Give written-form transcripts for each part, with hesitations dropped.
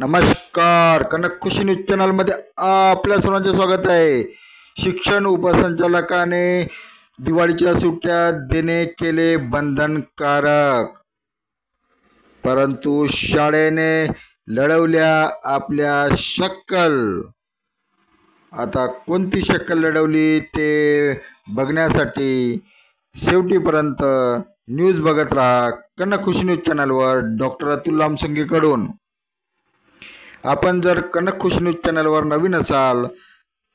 नमस्कार. कनक खुशी न्यूज चॅनलमध्ये आपल्या सर्वांचे स्वागत आहे. शिक्षण उपसंचालकाने दिवाळीच्या सुट्ट्या देणे केले बंधनकारक, परंतु शाळेने लढवल्या आपल्या शक्कल. आता कोणती शक्कल लढवली ते बघण्यासाठी शेवटीपर्यंत न्यूज बघत राहा कनक खुशी न्यूज चॅनलवर डॉक्टर अतुल लामसंगीकडून. आपण जर कनक खुशी न्यूज चॅनलवर नवीन असाल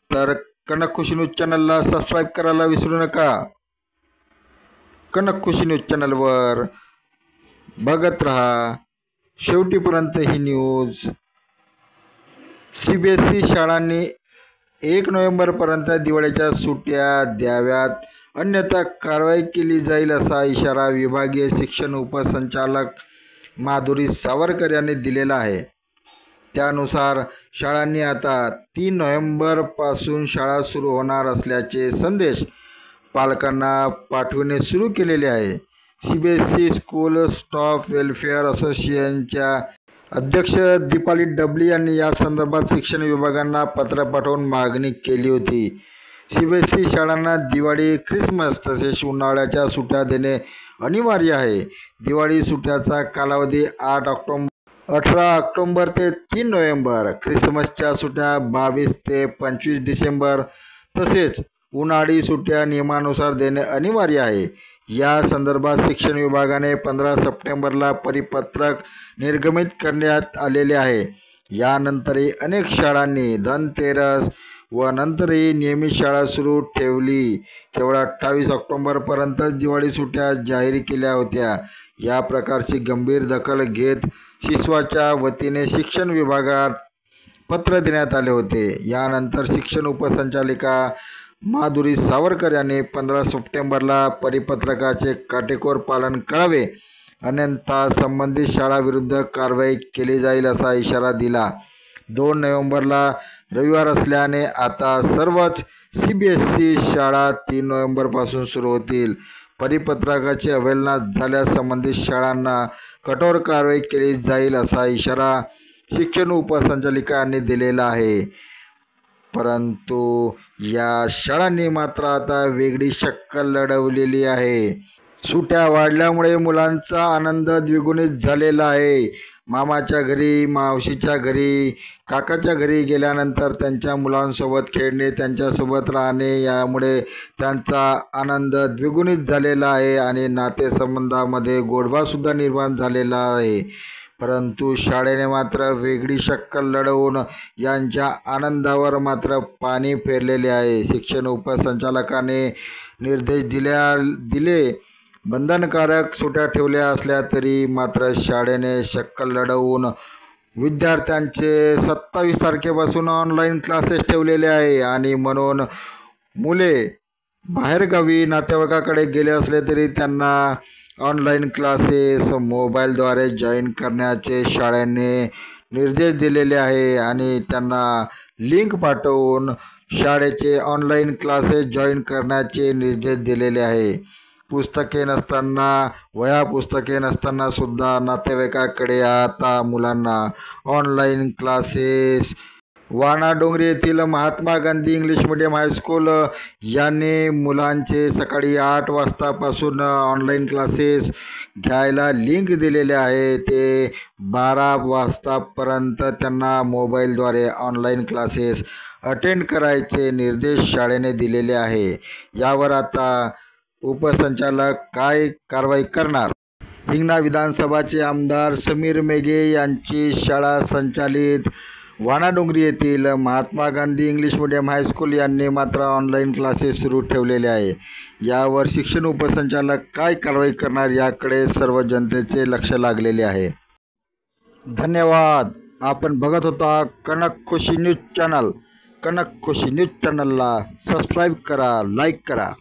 तर कनक खुशी न्यूज चॅनलला सबस्क्राईब करायला विसरू नका. कनक खुशी न्यूज चॅनलवर बघत राहा शेवटीपर्यंत ही न्यूज. CBSE शाळांनी 1 नोव्हेंबरपर्यंत दिवाळीच्या सुट्ट्या द्याव्यात, अन्यथा कारवाई केली जाईल असा इशारा विभागीय शिक्षण उपसंचालक माधुरी सावरकर यांनी दिलेला आहे. त्यानुसार शाळांनी आता 3 नोव्हेंबरपासून शाळा सुरू होणार असल्याचे संदेश पालकांना पाठविणे सुरू केलेले आहे. CBSE स्कूल स्टाफ वेलफेअर असोसिएशनच्या अध्यक्ष दीपाली डबली यांनी या संदर्भात शिक्षण विभागांना पत्र पाठवून मागणी केली होती. CBSE शाळांना दिवाळी, ख्रिसमस तसेच उन्हाळ्याच्या सुट्ट्या देणे अनिवार्य आहे. दिवाळी सुट्ट्याचा कालावधी 18 ऑक्टोबर ते 3 नोव्हेंबर, ख्रिसमसच्या सुट्ट्या 22 ते 25 डिसेंबर तसेच उन्हाळी सुट्ट्या नियमानुसार देणे अनिवार्य आहे. या संदर्भात शिक्षण विभागाने 15 सप्टेंबरला परिपत्रक निर्गमित करण्यात आलेले आहे. यानंतरही अनेक शाळांनी धनतेरस व नंतरही नियमित शाळा सुरू ठेवली. केवळ 28 ऑक्टोबरपर्यंतच दिवाळी सुट्ट्या जाहीर केल्या होत्या. या प्रकारची गंभीर दखल घेत सिसवाच्या वतीने शिक्षण विभागात पत्र देण्यात आले होते. यानंतर शिक्षण उपसंचालिका माधुरी सावरकर यांनी 15 सप्टेंबरला परिपत्रकाचे काटेकोर पालन करावे, अन्यथा संबंधित शाळाविरुद्ध कारवाई केली जाईल असा इशारा दिला. 2 नोव्हेंबरला रविवार असल्याने आता सर्वच CBSE शाळा 3 नोव्हेंबरपासून सुरू होतील. परिपत्रकाची अवहेलना झाल्यास संबंधित शाळांना कठोर कारवाई केली जाईल असा इशारा शिक्षण उपसंचालिकांनी दिलेला आहे. परंतु या शाळांनी मात्र आता वेगळी शक्कल लढवलेली आहे. सुट्ट्या वाढल्यामुळे मुलांचा आनंद द्विगुणित झालेला आहे. मामाच्या घरी, मावशीच्या घरी, काकाच्या घरी गेल्यानंतर त्यांच्या मुलांसोबत खेळणे, त्यांच्यासोबत राहणे यामुळे त्यांचा आनंद द्विगुणित झालेला आहे आणि नातेसंबंधामध्ये गोडवासुद्धा निर्माण झालेला आहे. परंतु शाळेने मात्र वेगळी शक्कल लढवून यांच्या आनंदावर मात्र पाणी फेरलेले आहे. शिक्षण उपसंचालकाने निर्देश दिले बंधनकारक सुट्ट्या ठेवल्या असल्या तरी मात्र शाळेने शक्कल लढवून विद्यार्थ्यांचे 27 तारखेपासून ऑनलाईन क्लासेस ठेवलेले आहे आणि म्हणून मुले बाहेरगावी नातेवाईकाकडे गेले असले तरी त्यांना ऑनलाईन क्लासेस मोबाईलद्वारे जॉईन करण्याचे शाळेने निर्देश दिलेले आहे आणि त्यांना लिंक पाठवून शाळेचे ऑनलाईन क्लासेस जॉईन करण्याचे निर्देश दिलेले आहे. पुस्तके नसताना, वह्या पुस्तके नसताना सुद्धा नातेवाईकाकडे आता मुलांना ऑनलाईन क्लासेस. वाणाडोंगरी येथील Mahatma Gandhi English medium high school यांनी मुलांचे सकाळी 8 वाजतापासून ऑनलाईन क्लासेस घ्यायला लिंक दिलेले आहे. ते 12 वाजतापर्यंत त्यांना मोबाईलद्वारे ऑनलाईन क्लासेस अटेंड करायचे निर्देश शाळेने दिलेले आहे. यावर आता उपसंचालक काय कारवाई करणार? हिंगणा विधानसभाचे आमदार समीर मेघे यांची शाळा संचालित वाणाडोंगरी येथील Mahatma Gandhi English medium high school यांनी मात्र ऑनलाईन क्लासेस सुरू ठेवलेले आहे. यावर शिक्षण उपसंचालक काय कारवाई करणार याकडे सर्व जनतेचे लक्ष लागलेले आहे. धन्यवाद. आपण बघत होता कनक खुशी न्यूज चॅनल. कनक खुशी न्यूज चॅनलला सबस्क्राईब करा, लाईक करा.